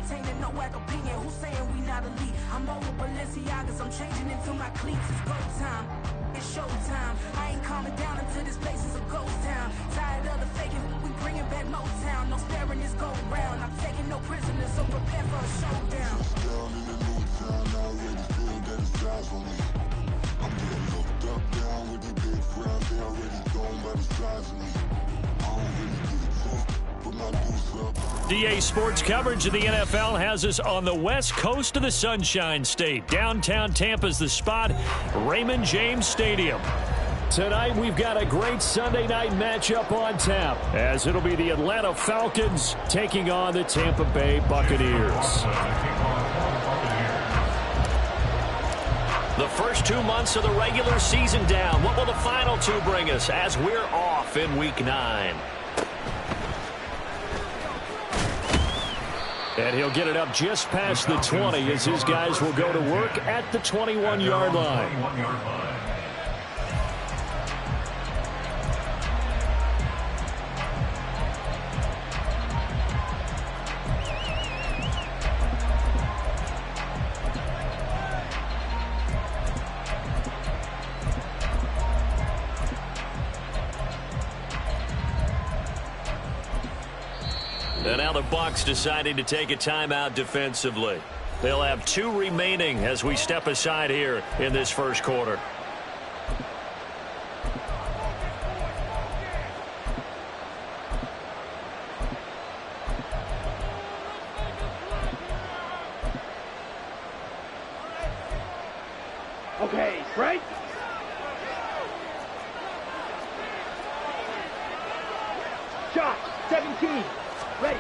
entertaining, no whack opinion. Who's saying we not elite? I'm over Balenciagas, I'm changing into my cleats. It's go time, it's show time. I ain't calming down until this place is a ghost town. Tired of the faking, we bringing back Motown. No staring this go round. I'm taking no prisoners, so prepare for a showdown. Down in the new town, I already feel that it's time for me. I'm getting looked up, down with the big crowd. They already gone by the size of me. I don't really get it tough, but my boots up. DA Sports coverage of the NFL has us on the west coast of the Sunshine State. Downtown Tampa's the spot, Raymond James Stadium. Tonight, we've got a great Sunday night matchup on tap, as it'll be the Atlanta Falcons taking on the Tampa Bay Buccaneers. The first 2 months of the regular season down. What will the final two bring us as we're off in Week 9? And he'll get it up just past the 20 as his guys will go to work at the 21-yard line. And now the Bucs deciding to take a timeout defensively. They'll have 2 remaining as we step aside here in this first quarter. Okay, right? Shot, 17. Ready.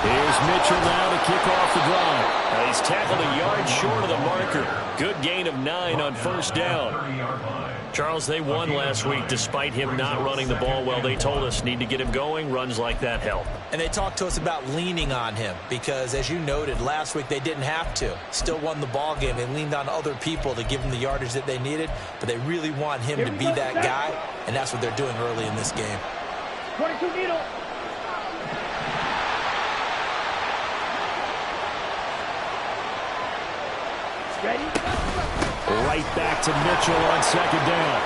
Here's Mitchell now to kick off the drive. He's tackled a yard short of the marker. Good gain of 9 on first down. Charles, they won last week despite him not running the ball well. They told us need to get him going. Runs like that help. And they talked to us about leaning on him because, as you noted, last week they didn't have to. Still won the ball game. They leaned on other people to give them the yardage that they needed, but they really want him to be that guy, and that's what they're doing early in this game. 22 needle. Ready? Right back to Mitchell on second down.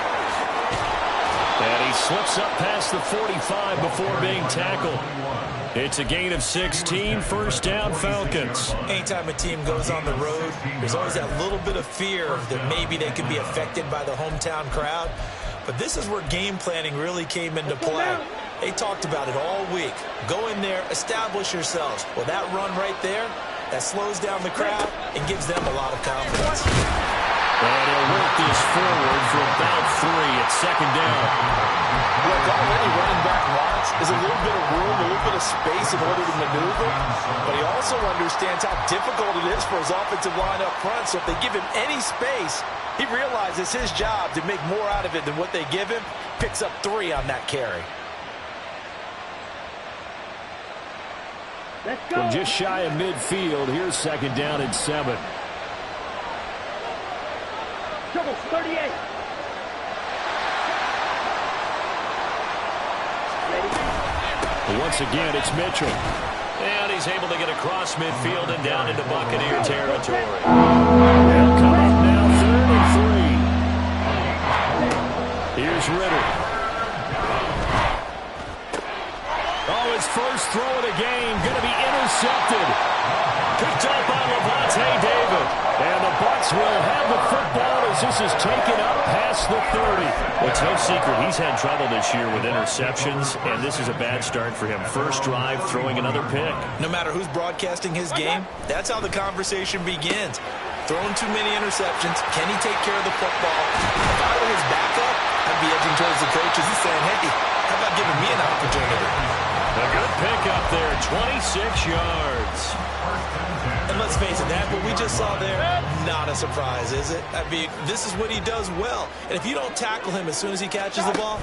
And he slips up past the 45 before being tackled. It's a gain of 16, first down Falcons. Anytime a team goes on the road, there's always that little bit of fear that maybe they could be affected by the hometown crowd. But this is where game planning really came into play. They talked about it all week. Go in there, establish yourselves. Well, that run right there, that slows down the crowd and gives them a lot of confidence. And he'll work this forward for about 3 at second down. What already running back wants is a little bit of room, a little bit of space in order to maneuver. But he also understands how difficult it is for his offensive line up front. So if they give him any space, he realizes his job to make more out of it than what they give him. Picks up 3 on that carry. From just shy of midfield, here's second down and 7. Trouble, 38. Once again, it's Mitchell. And he's able to get across midfield and down into Buccaneer territory. They'll come up now, 3rd and 3. Here's Ritter. Oh, his first throw of the game, going to be intercepted. Picked up by Levante David. And the Bucs will have the football as this is taken up past the 30. Well, it's no secret he's had trouble this year with interceptions, and this is a bad start for him. First drive, throwing another pick. No matter who's broadcasting his game, that's how the conversation begins. Throwing too many interceptions. Can he take care of the football? If I were his backup, I'd be edging towards the coaches and saying, hey, how about giving me an opportunity? A good pick up there, 26 yards. And let's face it, that what we just saw there, not a surprise, is it? I mean, this is what he does well. And if you don't tackle him as soon as he catches the ball,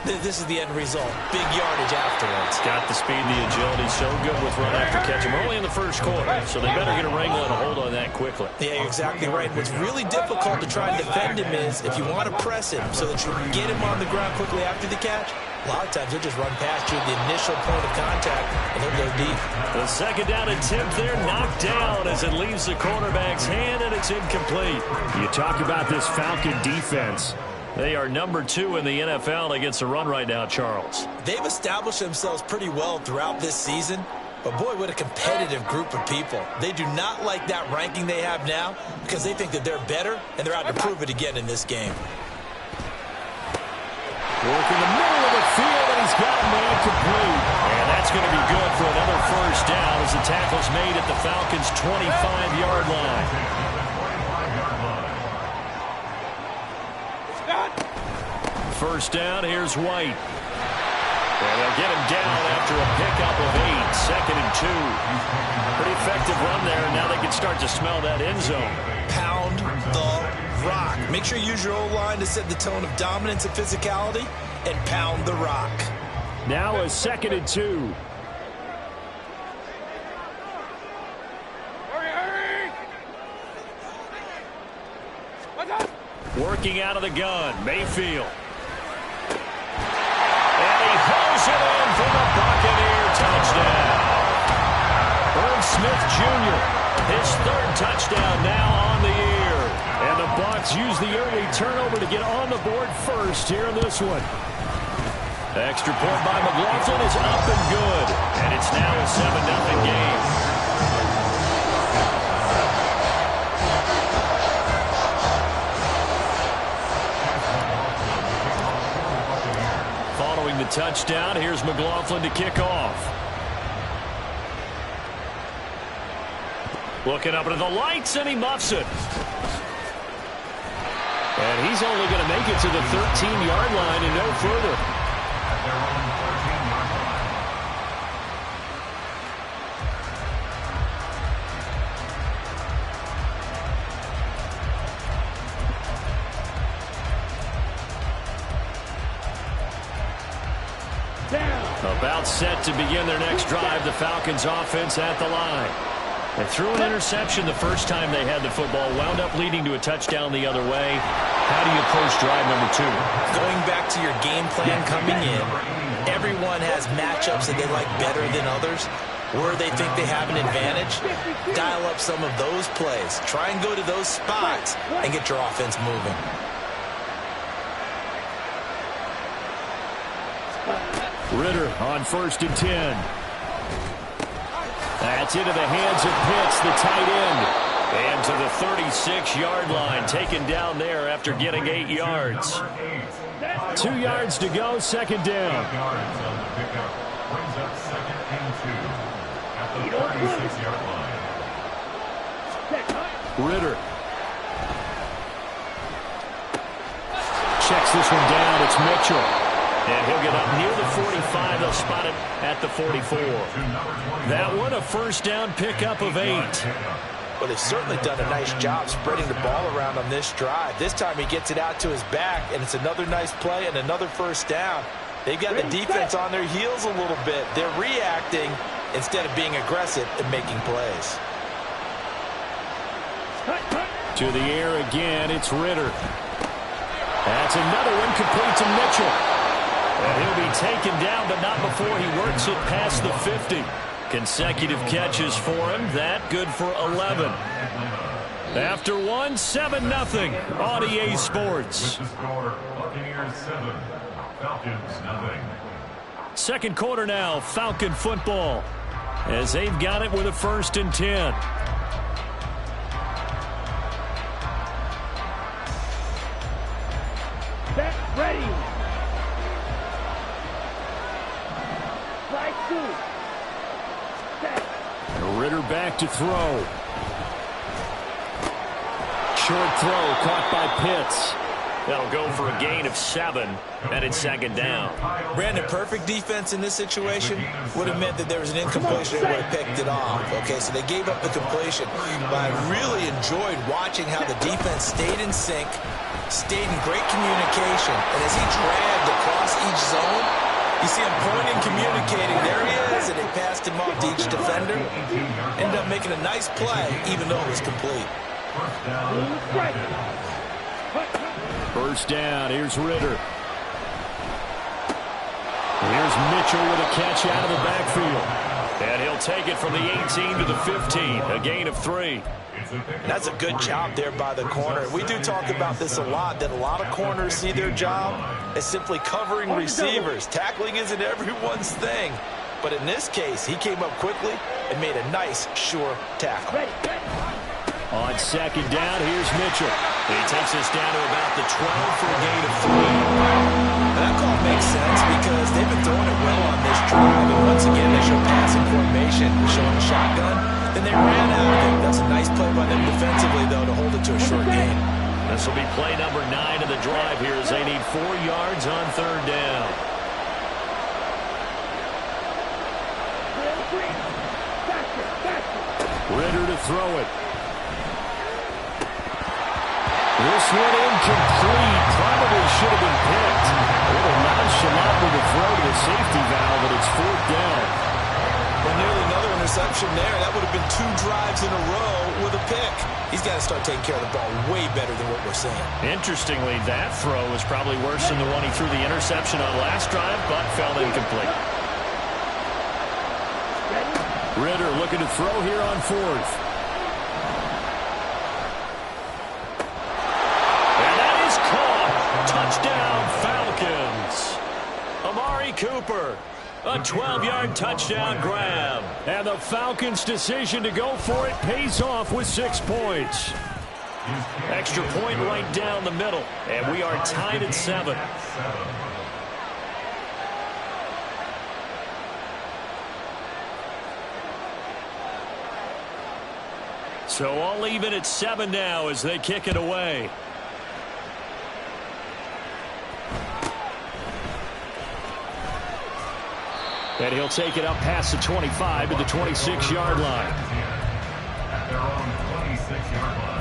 this is the end result. Big yardage afterwards. Got the speed, the agility, so good with run after catch. We're only in the first quarter, so they better get a wrangle and a hold on that quickly. Yeah, you're exactly right. What's really difficult to try and defend him is if you want to press him so that you can get him on the ground quickly after the catch, a lot of times he'll just run past you at the initial point of contact, and he'll go deep. The second down attempt there knocked down as it leaves the quarterback's hand, and it's incomplete. You talk about this Falcon defense. They are number 2 in the NFL against the run right now, Charles. They've established themselves pretty well throughout this season, but boy, what a competitive group of people. They do not like that ranking they have now because they think that they're better, and they're out to prove it again in this game. Working the middle of the field, and he's got a man complete. And that's going to be good for another first down as the tackle's made at the Falcons' 25-yard line. First down, here's White. And they'll get him down after a pickup of 8, second and 2. Pretty effective run there, and now they can start to smell that end zone. Pound the rock. Make sure you use your O-line to set the tone of dominance and physicality, and pound the rock. Now a second and 2. Working out of the gun, Mayfield. And he hauls it in for the Buccaneer touchdown. Irv Smith Jr., his 3rd touchdown now on the year. And the Bucs use the early turnover to get on the board first here in this one. Extra point by McLaughlin is up and good. And it's now a 7-0 game. Following the touchdown, here's McLaughlin to kick off. Looking up into the lights, and he muffs it. And he's only going to make it to the 13-yard line and no further. About set to begin their next drive, the Falcons offense at the line. They threw an interception the first time they had the football, wound up leading to a touchdown the other way. How do you approach drive number 2? Going back to your game plan coming in, everyone has matchups that they like better than others. Where they think they have an advantage, dial up some of those plays. Try and go to those spots and get your offense moving. Ritter on 1st and 10. That's into the hands of Pitts, the tight end. And to the 36-yard line, taken down there after getting 8 yards. 2 yards to go, second down. Ritter. Checks this one down, it's Mitchell. And he'll get up near the 45. They'll spot it at the 44. That one, a first down pickup of 8. Well, they've certainly done a nice job spreading the ball around on this drive. This time he gets it out to his back, and it's another nice play and another first down. They've got the defense on their heels a little bit. They're reacting instead of being aggressive and making plays. To the air again, it's Ritter. That's another one complete to Mitchell. And he'll be taken down, but not before he works it past the 50. Consecutive catches for him. That good for 11. After one, 7-0 on EA Sports. Second quarter now, Falcon football, as they've got it with a 1st and 10. Set, ready. Ritter back to throw. Short throw caught by Pitts. That'll go for a gain of 7, and it's second down. Brandon, perfect defense in this situation would have meant that there was an incompletion that would have picked it off. Okay, so they gave up the completion. But I really enjoyed watching how the defense stayed in sync, stayed in great communication, and as he dragged across each zone, you see him pointing, communicating. There he is, and they passed him off to each defender. Ended up making a nice play, even though it was complete. First down, here's Ritter. Here's Mitchell with a catch out of the backfield. And he'll take it from the 18 to the 15, a gain of 3. And that's a good job there by the corner. We do talk about this a lot, that a lot of corners see their job as simply covering receivers. Tackling isn't everyone's thing. But in this case, he came up quickly and made a nice, sure tackle. On second down, here's Mitchell. He takes us down to about the 12 for a gain of 3. And that call makes sense because they've been throwing it well on this drive. And once again, they show passing formation, showing the shotgun. Then they ran out of it. That's a nice play by them defensively, though, to hold it to a short gain. This will be play number 9 of the drive here as they need 4 yards on third down. Ritter to throw it. This one incomplete. Probably should have been picked. A little nonchalant with the throw to the safety valve, but it's fourth down. Well, nearly another interception there. That would have been 2 drives in a row with a pick. He's got to start taking care of the ball way better than what we're seeing. Interestingly, that throw was probably worse than the one he threw the interception on last drive, but fell incomplete. Ritter looking to throw here on fourth. And that is caught. Touchdown, Falcons. Amari Cooper. A 12-yard touchdown grab. And the Falcons' decision to go for it pays off with 6 points. Extra point right down the middle. And we are tied at 7. So all even at 7 now as they kick it away. And he'll take it up past the 25 to the 26-yard line. At their own 26-yard line.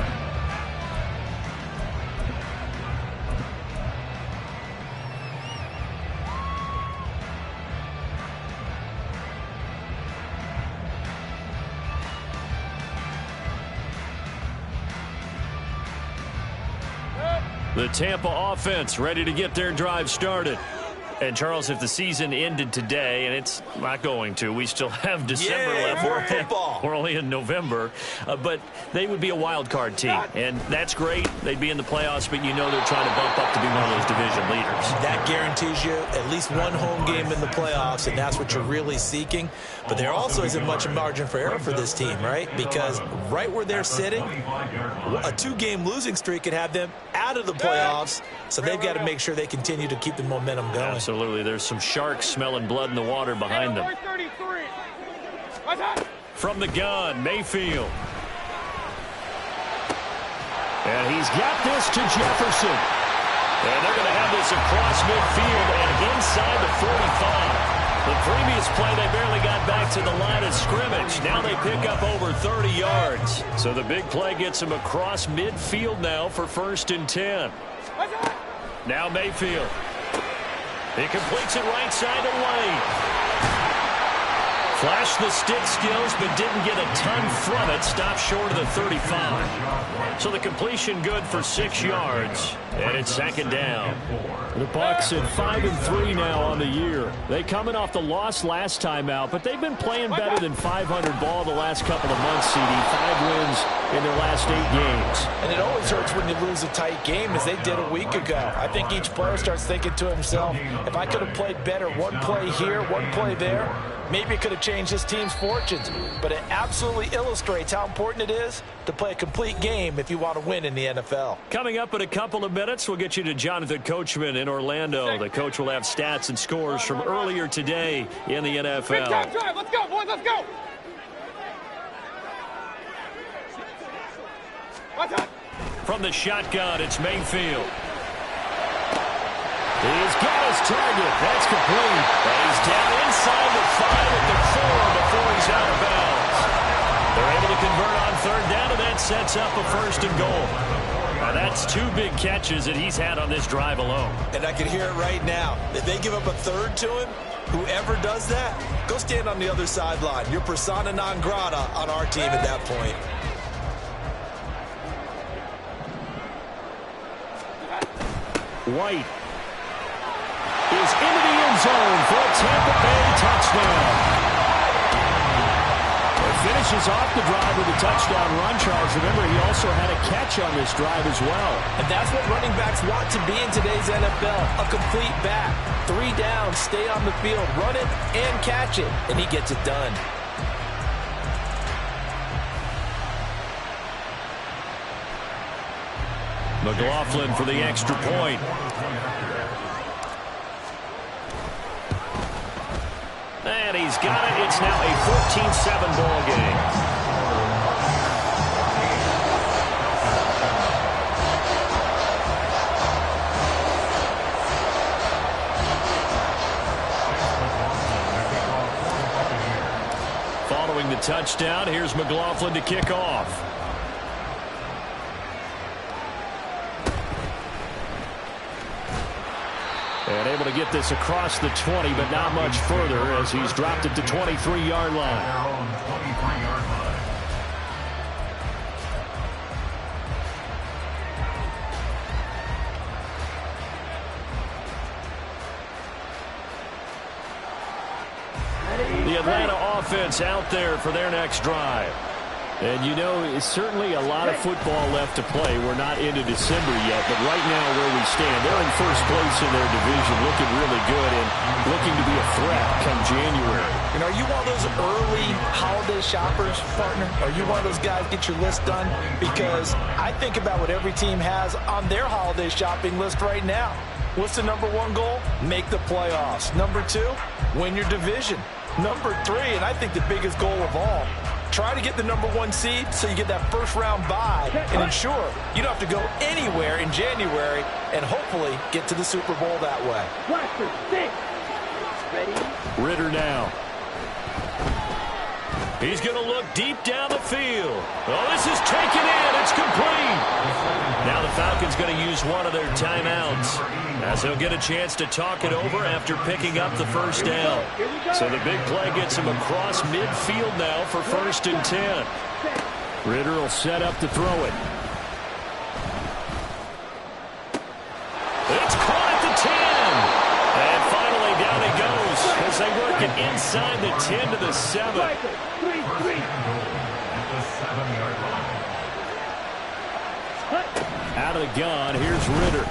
The Tampa offense ready to get their drive started. And, Charles, if the season ended today, and it's not going to, we still have December left. More football. We're only in November. But they would be a wild card team. And that's great. They'd be in the playoffs, but you know they're trying to bump up to be one of those division leaders. That guarantees you at least one home game in the playoffs, and that's what you're really seeking. But there also isn't much margin for error for this team, right? Because right where they're sitting, a 2-game losing streak could have them out of the playoffs. So they've got to make sure they continue to keep the momentum going. Absolutely. There's some sharks smelling blood in the water behind them. From the gun, Mayfield. And he's got this to Jefferson. And they're going to have this across midfield and inside the 45. The previous play, they barely got back to the line of scrimmage. Now they pick up over 30 yards. So the big play gets them across midfield now for 1st and 10. Now Mayfield. He completes it right side to Wayne. Flashed the stick skills, but didn't get a ton from it. Stopped short of the 35. So the completion good for 6 yards. And it's 2nd down. The Bucs at 5-3 now on the year. They coming off the loss last time out, but they've been playing better than 500 ball the last couple of months, CD. 5 wins in their last 8 games. And it always hurts when you lose a tight game, as they did a week ago. I think each player starts thinking to himself, if I could have played better, one play here, one play there, maybe it could have changed this team's fortunes. But it absolutely illustrates how important it is to play a complete game if you want to win in the NFL. Coming up in a couple of minutes, we'll get you to Jonathan Coachman in Orlando. The coach will have stats and scores from earlier today in the NFL. Big time drive. Let's go, boys. Let's go. From the shotgun, it's Mayfield. He's got his target. That's complete. And he's down inside the 5 at the 4 before he's out of bounds. They're able to convert on third down, and that sets up a 1st and goal. Now that's 2 big catches that he's had on this drive alone. And I can hear it right now. If they give up a 3rd to him, whoever does that, go stand on the other sideline. You're persona non grata on our team at that point. White is into the end zone for a Tampa Bay touchdown. It finishes off the drive with a touchdown run, Charles. Remember, he also had a catch on this drive as well. And that's what running backs want to be in today's NFL, a complete back. 3 downs, stay on the field, run it and catch it, and he gets it done. McLaughlin for the extra point. And he's got it. It's now a 14-7 ball game. Following the touchdown, here's McLaughlin to kick off. And able to get this across the 20, but not much further as he's dropped it to 23-yard line. Their own 23-yard line. The Atlanta offense out there for their next drive. And you know, it's certainly a lot of football left to play. We're not into December yet, but right now where we stand, they're in first place in their division, looking really good and looking to be a threat come January. And are you one of those early holiday shoppers, partner? Are you one of those guys get your list done? Because I think about what every team has on their holiday shopping list right now. What's the number 1 goal? Make the playoffs. Number 2, win your division. Number 3, and I think the biggest goal of all, try to get the number 1 seed so you get that first-round bye and ensure you don't have to go anywhere in January and hopefully get to the Super Bowl that way. Blaster, 6. Ready? Ritter now. He's going to look deep down the field. Oh, this is taken in. It's complete. Now the Falcons going to use one of their timeouts as he'll get a chance to talk it over after picking up the first down. So the big play gets him across midfield now for 1st and 10. Ritter will set up to throw it. It's caught at the 10. And finally down he goes as they work it inside the 10 to the 7. Out of the gun, here's Ritter.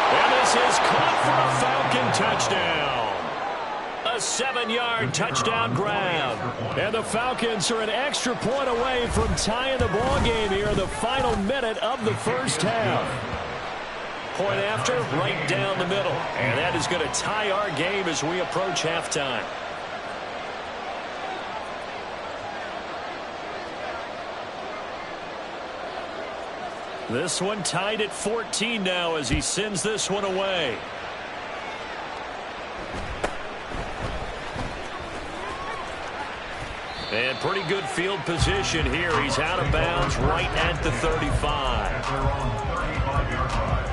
And this is caught for a Falcon touchdown. A 7-yard touchdown grab. And the Falcons are an extra point away from tying the ball game here in the final minute of the first half. Point after, right down the middle. And that is going to tie our game as we approach halftime. This one tied at 14 now as he sends this one away. And pretty good field position here. He's out of bounds right at the 35. Their own 35-yard line.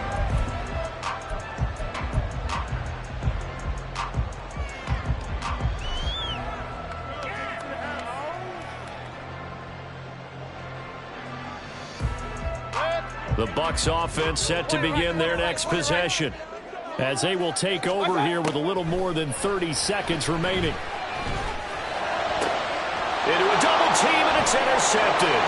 The Bucs offense set to begin their next possession as they will take over here with a little more than 30 seconds remaining. Into a double team, and it's intercepted.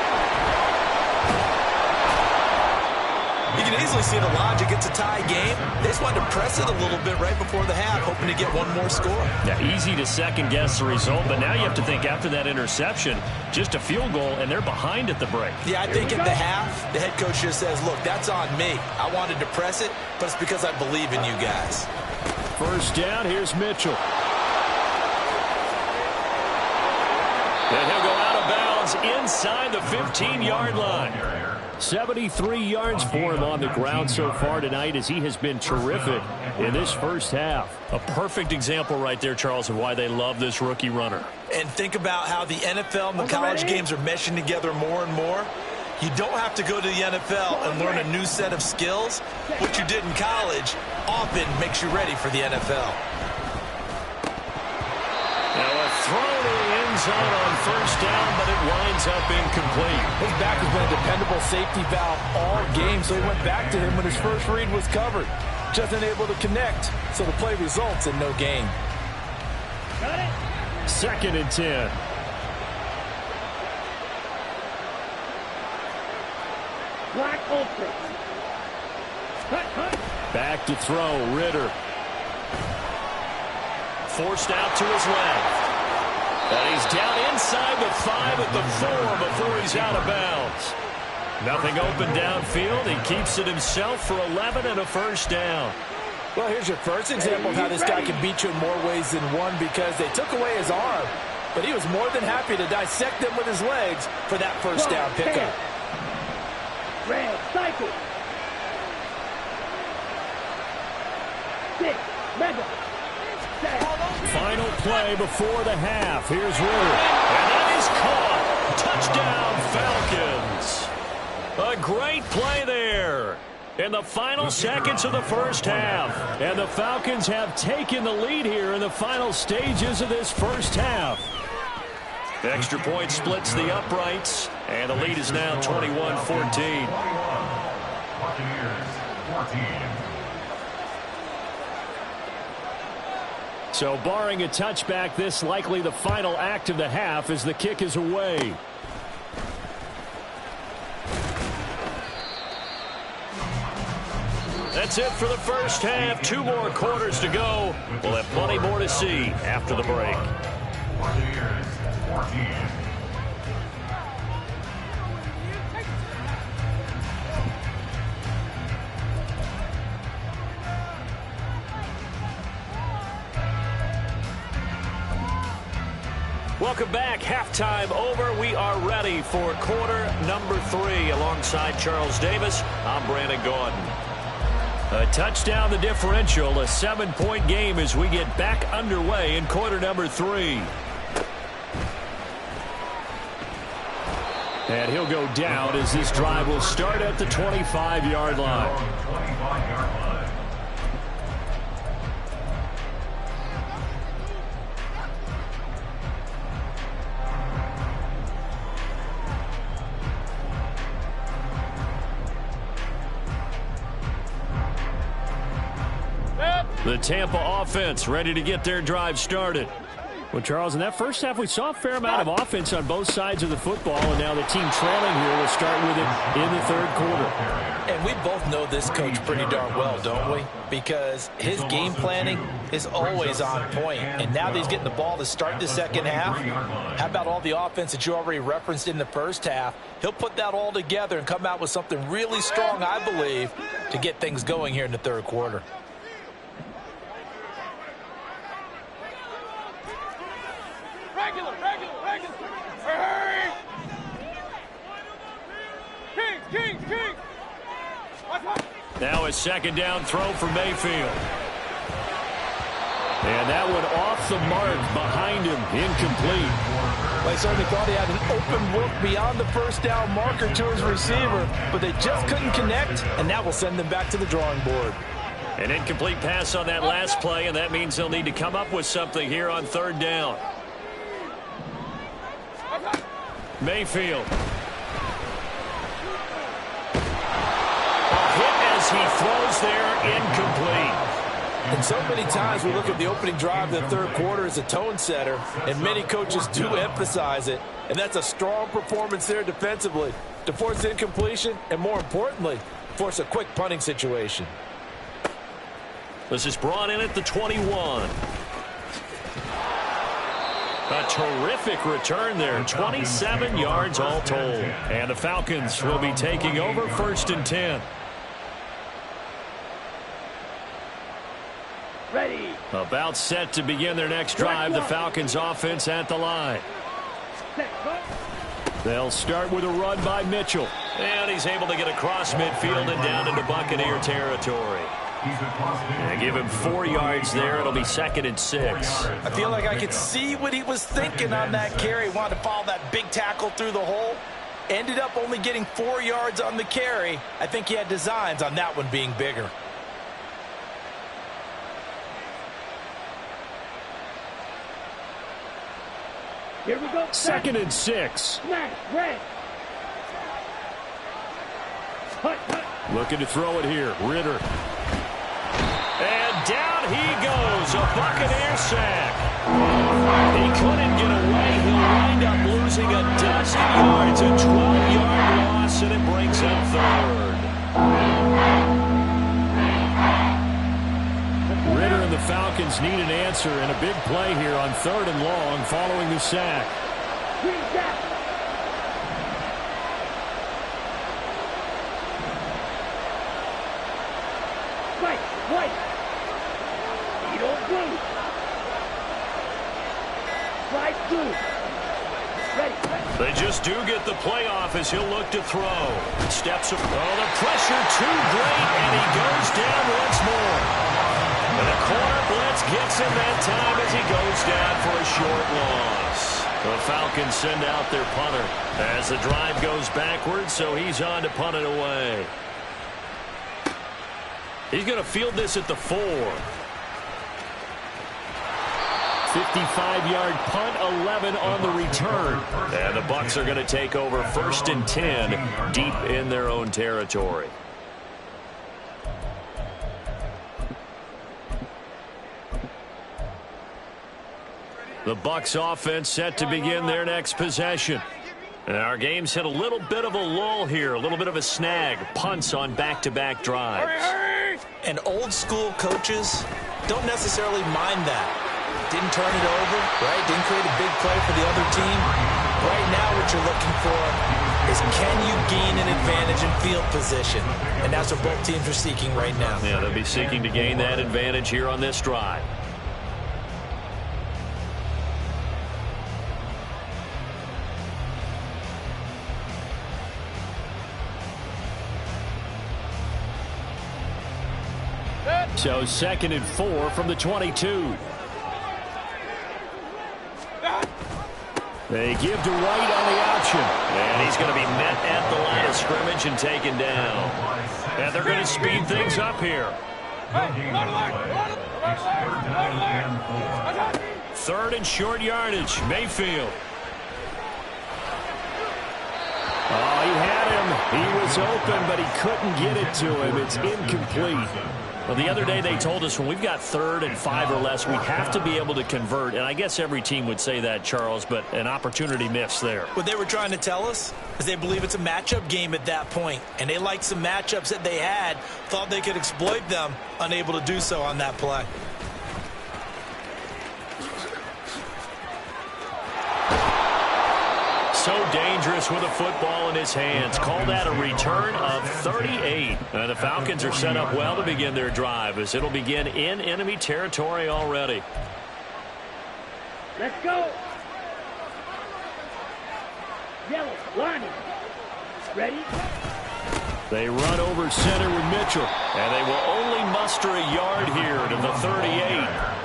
You can easily see the logic. It's a tie game. They just wanted to press it a little bit right before the half, hoping to get one more score. Yeah, easy to second-guess the result, but now you have to think after that interception, just a field goal, and they're behind at the break. Yeah, I think at the half, the head coach just says, look, that's on me. I wanted to press it, but it's because I believe in you guys. First down, here's Mitchell. And he'll go out of bounds inside the 15-yard line. 73 yards for him on the ground so far tonight as he has been terrific in this first half. A perfect example right there, Charles, of why they love this rookie runner. And think about how the NFL and the college games are meshing together more and more. You don't have to go to the NFL and learn a new set of skills. What you did in college often makes you ready for the NFL. Now a throw to the end zone on first down, but it winds up incomplete. His back has been a dependable safety valve all game, so he went back to him when his first read was covered. Just unable to connect, so the play results in no gain. Got it. 2nd and 10. Black ultra. Cut. Back to throw, Ritter. Forced out to his left. And he's down inside the 5 at the 4 before he's out of bounds. Nothing open downfield. He keeps it himself for 11 and a first down. Well, here's your first example of how this guy can beat you in more ways than one, because they took away his arm, but he was more than happy to dissect them with his legs for that first down pickup. Red cycle. 6 mega. Final play before the half. Here's Ritter. And that is caught. Touchdown, Falcons. A great play there in the final seconds of the first half. And the Falcons have taken the lead here in the final stages of this first half. The extra point splits the uprights, and the lead is now 21-14. Buccaneers 14. So barring a touchback, this likely the final act of the half as the kick is away. That's it for the first half. 2 more quarters to go. We'll have plenty more to see after the break. Buccaneers 14. Welcome back. Halftime over. We are ready for quarter number 3. Alongside Charles Davis, I'm Brandon Gordon. A touchdown the differential. A 7-point game as we get back underway in quarter number 3. And he'll go down as this drive will start at the 25-yard line. 25-yard line. The Tampa offense ready to get their drive started. Well, Charles, in that first half, we saw a fair amount of offense on both sides of the football, and now the team trailing here will start with it in the 3rd quarter. And we both know this coach pretty darn well, don't we? Because his game planning is always on point. And now that he's getting the ball to start the second half, how about all the offense that you already referenced in the first half? He'll put that all together and come out with something really strong, I believe, to get things going here in the 3rd quarter. Regular. Hurry! Kings! Now a 2nd down throw for Mayfield. And that one off the mark behind him, incomplete. They certainly thought he had an open look beyond the first down marker to his receiver, but they just couldn't connect, and that will send them back to the drawing board. An incomplete pass on that last play, and that means they'll need to come up with something here on 3rd down. Mayfield. A hit as he throws there, incomplete. And so many times we look at the opening drive of the 3rd quarter as a tone setter, and many coaches do emphasize it, and that's a strong performance there defensively to force incompletion and, more importantly, force a quick punting situation. This is brought in at the 21. A terrific return there, 27 yards all told. And the Falcons will be taking over 1st and 10. Ready. About set to begin their next drive. The Falcons offense at the line. Set. Go. They'll start with a run by Mitchell. And he's able to get across midfield and down into Buccaneer territory. And give him 4 yards there. It'll be 2nd and 6. I feel like I could see what he was thinking on that carry. Wanted to follow that big tackle through the hole. Ended up only getting 4 yards on the carry. I think he had designs on that one being bigger. Here we go. 2nd and 6. Smash, red. Hut, hut. Looking to throw it here. Ritter. And down he goes. A Buccaneer sack. He couldn't get away. He'll wind up losing a dozen yards. A 12-yard loss, and it brings up 3rd. Ritter and the Falcons need an answer, and a big play here on 3rd and long following the sack. Green sack. Right, white. Eagle blue. Slide blue. Ready. They just do get the playoff as he'll look to throw. Steps up. Oh, the pressure too great, and he goes down once more. And the corner blitz gets him that time as he goes down for a short loss. The Falcons send out their punter as the drive goes backwards, so he's on to punt it away. He's going to field this at the 4. 55-yard punt, 11 on the return. And the Bucs are going to take over 1st and 10 deep in their own territory. The Bucs offense set to begin their next possession. And our game's hit a little bit of a lull here, a little bit of a snag. Punts on back-to-back drives. And old-school coaches don't necessarily mind that. Didn't turn it over, right? Didn't create a big play for the other team. Right now what you're looking for is can you gain an advantage in field position? And that's what both teams are seeking right now. Yeah, they'll be seeking to gain that advantage here on this drive. So 2nd and 4 from the 22. They give to White on the option. And he's going to be met at the line of scrimmage and taken down. And they're going to speed things up here. 3rd and short yardage. Mayfield. Oh, he had him. He was open, but he couldn't get it to him. It's incomplete. Well, the other day they told us when we've got 3rd and 5 or less, we have to be able to convert. And I guess every team would say that, Charles, but an opportunity missed there. What they were trying to tell us is they believe it's a matchup game at that point. And they liked some matchups that they had, thought they could exploit them, unable to do so on that play. So dangerous with a football in his hands. Call that a return of 38. And the Falcons are set up well to begin their drive as it'll begin in enemy territory already. Let's go. Yellow, line. Ready? They run over center with Mitchell. And they will only muster a yard here to the 38.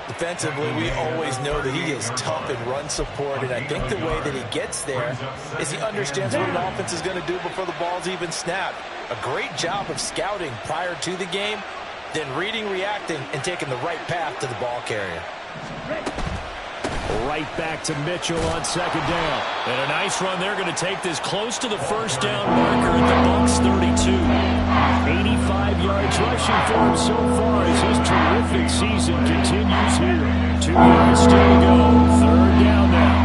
Defensively, we always know that he is tough in run support, and I think the way that he gets there is he understands what an offense is going to do before the ball's even snapped. A great job of scouting prior to the game, then reading, reacting, and taking the right path to the ball carrier. Right back to Mitchell on 2nd down. And a nice run. They're going to take this close to the 1st down marker at the Bucs 32. 85 yards rushing for him so far as his terrific season continues here. 2 yards still to go. 3rd down now.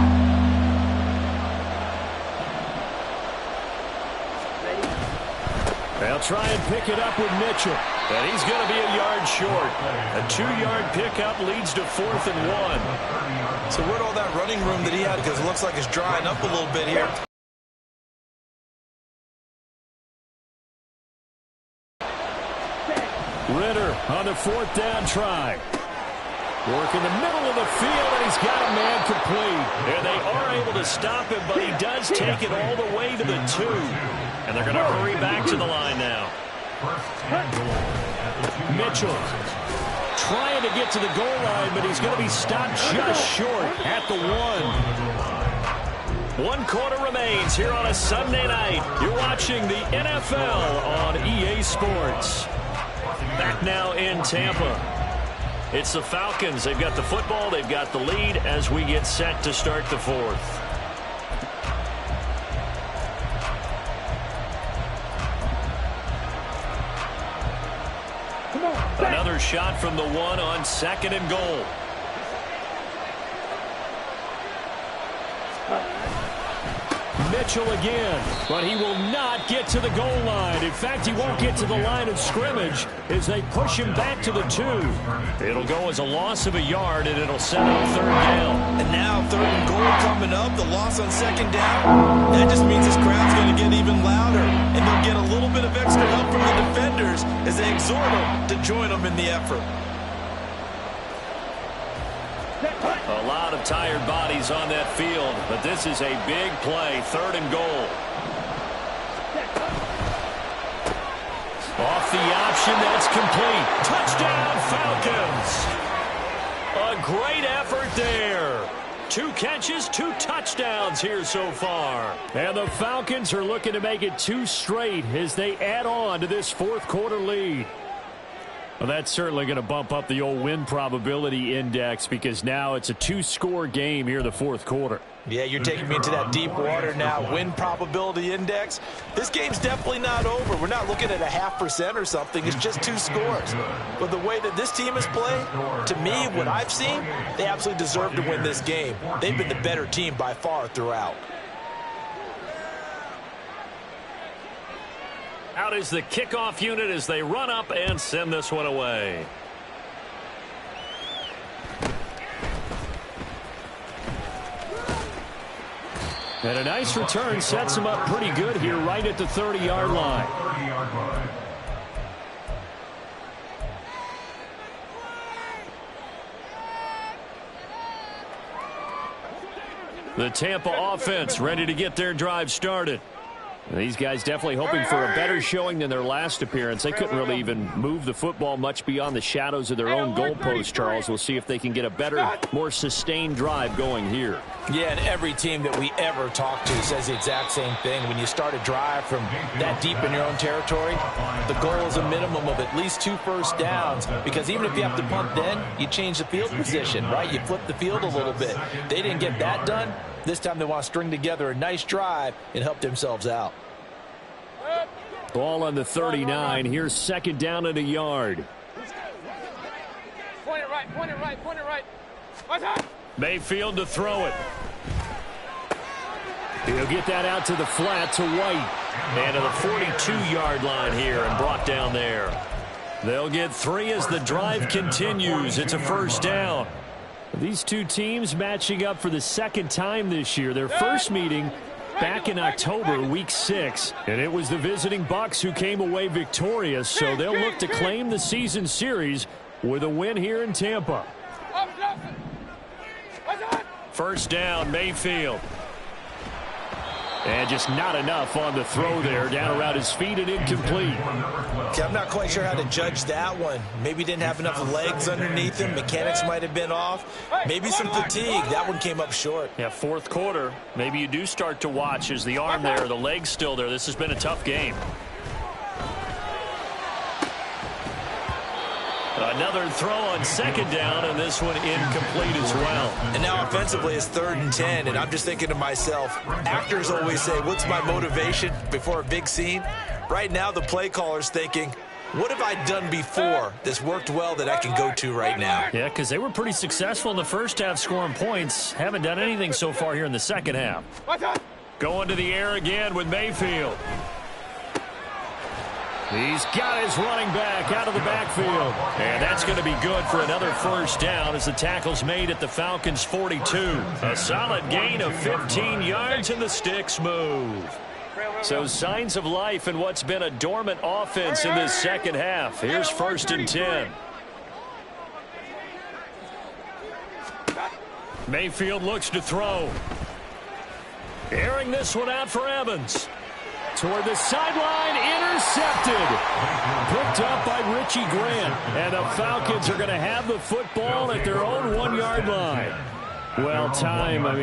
They'll try and pick it up with Mitchell. And he's going to be a yard short. A 2-yard pickup leads to 4th and 1. So where'd all that running room that he had, because it looks like it's drying up a little bit here. Ritter on the 4th down try. Work in the middle of the field, and he's got a man complete. And they are able to stop him, but he does take it all the way to the 2. And they're going to hurry back to the line now. Mitchell trying to get to the goal line, but he's going to be stopped just short at the 1. 1 quarter remains here on a Sunday night. You're watching the NFL on EA Sports. Back now in Tampa. It's the Falcons. They've got the football. They've got the lead as we get set to start the 4th. Another shot from the 1 on 2nd and goal. Mitchell again, but he will not get to the goal line. In fact, he won't get to the line of scrimmage as they push him back to the 2. It'll go as a loss of a yard, and it'll set up 3rd down. And now 3rd and goal coming up, the loss on 2nd down. That just means this crowd's going to get even louder, and they'll get a little bit of extra help from the defenders as they exhort them to join them in the effort. A lot of tired bodies on that field, but this is a big play. 3rd and goal. Off the option, that's complete. Touchdown, Falcons. A great effort there. 2 catches, 2 touchdowns here so far. And the Falcons are looking to make it 2 straight as they add on to this 4th quarter lead. Well, that's certainly going to bump up the old win probability index because now it's a 2-score game here in the 4th quarter. Yeah, you're taking me into that deep water now. Win probability index. This game's definitely not over. We're not looking at a 0.5% or something. It's just 2 scores. But the way that this team has played, to me, what I've seen, they absolutely deserve to win this game. They've been the better team by far throughout. Out is the kickoff unit as they run up and send this one away. And a nice return sets him up pretty good here right at the 30-yard line. The Tampa offense ready to get their drive started. These guys definitely hoping for a better showing than their last appearance. They couldn't really even move the football much beyond the shadows of their own goalpost, Charles. We'll see if they can get a better, more sustained drive going here. Yeah, and every team that we ever talk to says the exact same thing. When you start a drive from that deep in your own territory, the goal is a minimum of at least 2 first downs, because even if you have to punt then, you change the field position, right? You flip the field a little bit. They didn't get that done. This time they want to string together a nice drive and help themselves out. Ball on the 39. Here's 2nd down and a yard. Point it right, point it right, point it right. What's that? Mayfield to throw it. He'll get that out to the flat to White. And to the 42-yard line here and brought down there. They'll get 3 as the drive continues. It's a 1st down. These 2 teams matching up for the 2nd time this year. Their first meeting back in October, week 6. And it was the visiting Bucs who came away victorious. So they'll look to claim the season series with a win here in Tampa. 1st down, Mayfield. And just not enough on the throw there. Down around his feet and incomplete. Okay, I'm not quite sure how to judge that one. Maybe didn't have enough legs underneath him. Mechanics might have been off. Maybe some fatigue. That one came up short. Yeah, 4th quarter. Maybe you do start to watch as the arm there, the leg's still there. This has been a tough game. Another throw on 2nd down, and this one incomplete as well. And now offensively it's 3rd and 10, and I'm just thinking to myself, actors always say, what's my motivation before a big scene? Right now the play caller's thinking, what have I done before that's worked well that I can go to right now? Yeah, because they were pretty successful in the first half scoring points. Haven't done anything so far here in the second half. Going to the air again with Mayfield. He's got his running back out of the backfield. And that's going to be good for another 1st down as the tackle's made at the Falcons' 42. A solid gain of 15 yards and the sticks move. So signs of life in what's been a dormant offense in this second half. Here's 1st and 10. Mayfield looks to throw. Airing this one out for Evans. Toward the sideline, intercepted. Picked up by Richie Grant. And the Falcons are going to have the football at their own 1-yard line. Well,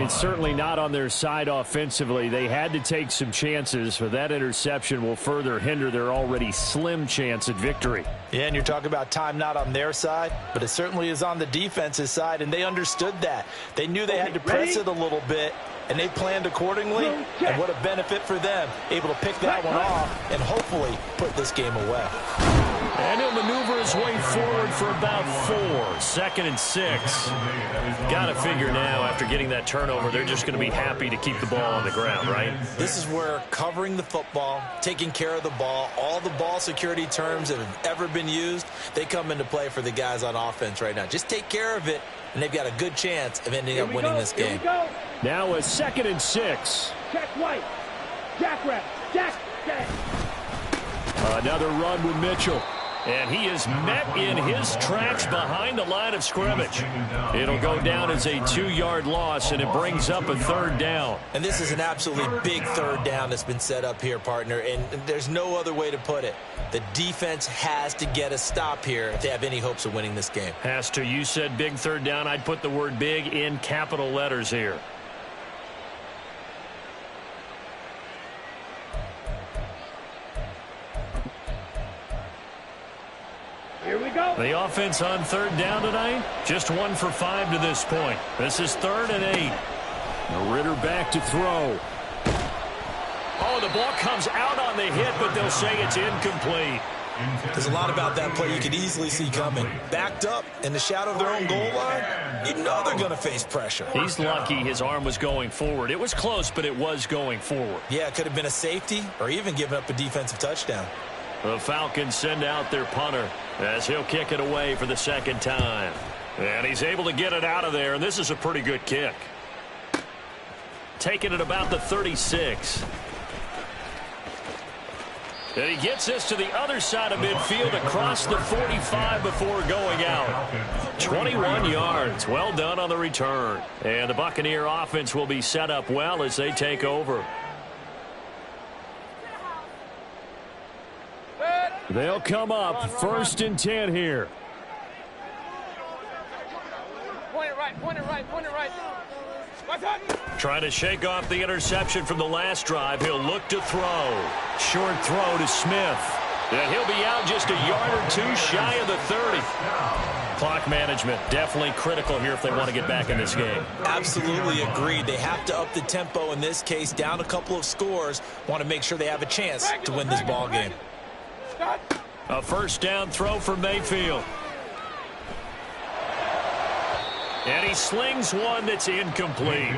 certainly not on their side offensively. They had to take some chances, but that interception will further hinder their already slim chance at victory. Yeah, and you're talking about time not on their side, but it certainly is on the defense's side, and they understood that. They knew they had to press it a little bit, and they planned accordingly, and what a benefit for them, able to pick that one off and hopefully put this game away. And he'll maneuver his way forward for about 4. 2nd and 6. Got to figure now, after getting that turnover, they're just going to be happy to keep the ball on the ground, right? This is where covering the football, taking care of the ball, all the ball security terms that have ever been used, they come into play for the guys on offense right now. Just take care of it, and they've got a good chance of ending up winning this game. Now a 2nd and 6. Check white. Jack rep. Jack. Another run with Mitchell. And he is met in his tracks behind the line of scrimmage. It'll go down as a 2-yard loss, and it brings up a 3rd down. And this is an absolutely big 3rd down that's been set up here, partner, and there's no other way to put it. The defense has to get a stop here if they have any hopes of winning this game. Has to. You said big 3rd down. I'd put the word big in capital letters here. Here we go. The offense on 3rd down tonight, just 1 for 5 to this point. This is 3rd and 8. Ritter back to throw. Oh, the ball comes out on the hit, but they'll say it's incomplete. There's a lot about that play you could easily see coming. Backed up in the shadow of their own goal line, you know they're going to face pressure. He's lucky his arm was going forward. It was close, but it was going forward. Yeah, it could have been a safety or even given up a defensive touchdown. The Falcons send out their punter as he'll kick it away for the 2nd time. And he's able to get it out of there, and this is a pretty good kick. Taking it about the 36. And he gets this to the other side of midfield across the 45 before going out. 21 yards. Well done on the return. And the Buccaneer offense will be set up well as they take over. They'll come up 1st and 10 here. Point it right, point it right, point it right. Trying to shake off the interception from the last drive. He'll look to throw. Short throw to Smith. And he'll be out just a yard or 2 shy of the 30. Clock management definitely critical here if they want to get back in this game. Absolutely agreed. They have to up the tempo in this case, down a couple of scores. Want to make sure they have a chance to win this ball game. A 1st down throw for Mayfield. And he slings one that's incomplete.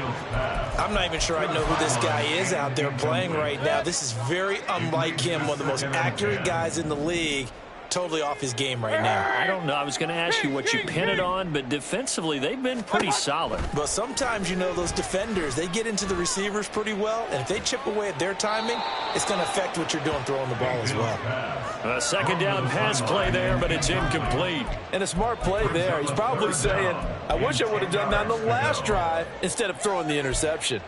I'm not even sure I know who this guy is out there playing right now. This is very unlike him, one of the most accurate guys in the league. Totally off his game right now. I don't know. I was going to ask you what you pin it on, but defensively, they've been pretty solid. But sometimes, you know, those defenders, they get into the receivers pretty well, and if they chip away at their timing, it's going to affect what you're doing throwing the ball as well. A 2nd down pass play there, but it's incomplete. And a smart play there. He's probably saying, I wish I would have done that on the last drive instead of throwing the interception.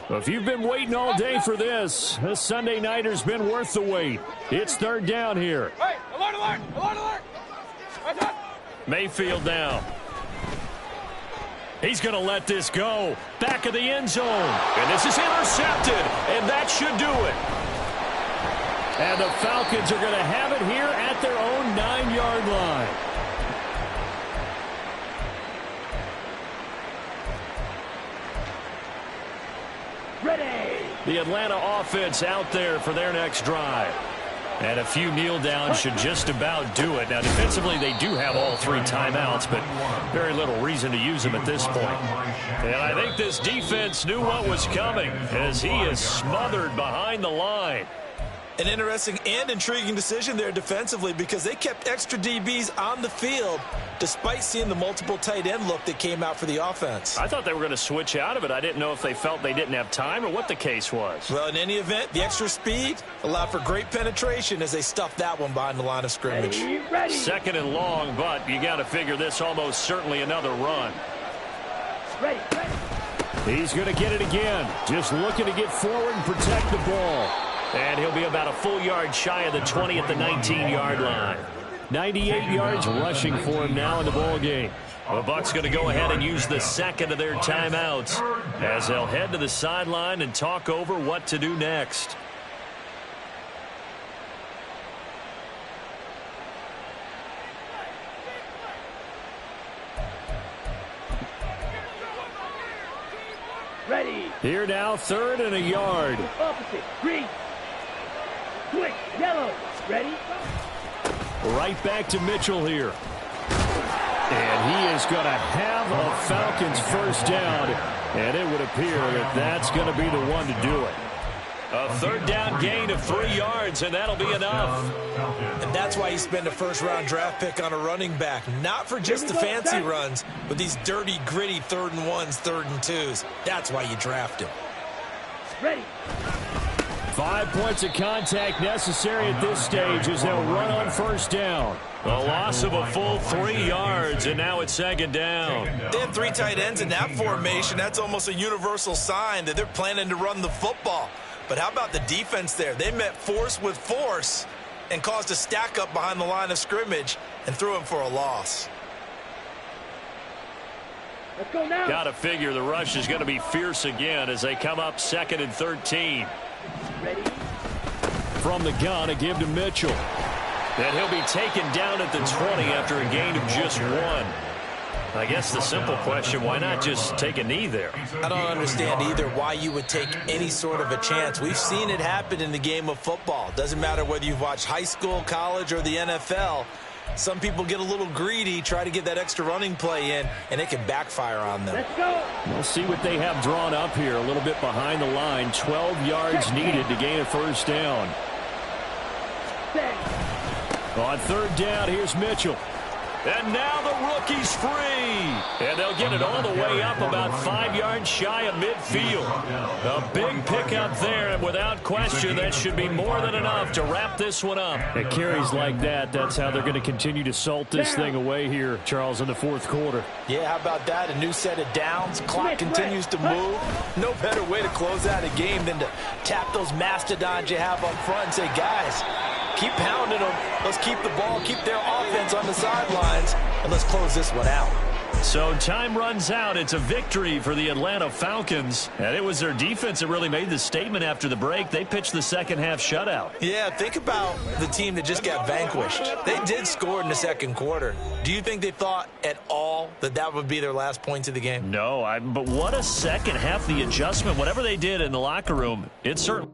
If you've been waiting all day for this Sunday nighter's been worth the wait. It's 3rd down here. Hey, alert, alert, alert, alert. Mayfield now. He's going to let this go. Back of the end zone. And this is intercepted. And that should do it. And the Falcons are going to have it here at their own 9-yard line. Ready. The Atlanta offense out there for their next drive. And a few kneel downs should just about do it. Now, defensively, they do have all 3 timeouts, but very little reason to use them at this point. And I think this defense knew what was coming as he is smothered behind the line. An interesting and intriguing decision there defensively because they kept extra DBs on the field despite seeing the multiple tight end look that came out for the offense. I thought they were going to switch out of it. I didn't know if they felt they didn't have time or what the case was. Well, in any event, the extra speed allowed for great penetration as they stuffed that one behind the line of scrimmage. Ready. Second and long, but you got to figure this almost certainly another run. Ready. He's going to get it again. Just looking to get forward and protect the ball. And he'll be about a full yard shy of the 20 at the 19-yard line. 98 yards rushing for him now in the ball game. The Bucs going to go ahead and use the second of their timeouts as they'll head to the sideline and talk over what to do next. Ready. Here now, 3rd and a yard. Opposite. Green. Switch. Yellow. Ready. Right back to Mitchell here. And he is going to have a Falcons first down. And it would appear that that's going to be the one to do it. A 3rd down gain of 3 yards, and that'll be enough. And that's why you spend a first-round draft pick on a running back. Not for just the fancy runs, but these dirty, gritty 3rd and 1s, 3rd and 2s. That's why you draft him. Ready. 5 points of contact necessary at this stage as they'll run on first down. A loss of a full 3 yards, and now it's 2nd down. They have 3 tight ends in that formation. That's almost a universal sign that they're planning to run the football. But how about the defense there? They met force with force and caused a stack up behind the line of scrimmage and threw him for a loss. Let's go now. Got to figure the rush is going to be fierce again as they come up 2nd and 13. Ready. From the gun, a give to Mitchell. And he'll be taken down at the 20 after a gain of just 1. I guess the simple question, why not just take a knee there? I don't understand either why you would take any sort of a chance. We've seen it happen in the game of football. Doesn't matter whether you've watched high school, college, or the NFL. Some people get a little greedy, try to get that extra running play in, and it can backfire on them. Let's go. We'll see what they have drawn up here. A little bit behind the line. 12 yards needed to gain a first down. On 3rd down, here's Mitchell. And now the rookie's free. And they'll get it all the way up about 5 yards shy of midfield. A big pickup there, and without question, that should be more than enough to wrap this one up. It carries like that. That's how they're going to continue to salt this thing away here, Charles, in the 4th quarter. Yeah, how about that? A new set of downs. Clock continues to move. No better way to close out a game than to tap those mastodons you have up front and say, guys, keep pounding them. Let's keep the ball, keep their offense on the sidelines, and let's close this one out. So time runs out. It's a victory for the Atlanta Falcons. And it was their defense that really made the statement after the break. They pitched the second half shutout. Yeah, think about the team that just got vanquished. They did score in the 2nd quarter. Do you think they thought at all that that would be their last points of the game? No, but what a second half, the adjustment. Whatever they did in the locker room, it's certain.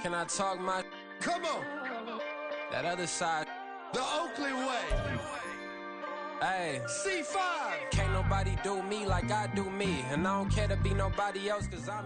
Can I talk my... Come on, That other side... the Oakley way. Hey, C5. can't nobody do me like I do me. And I don't care to be nobody else, cause I'm...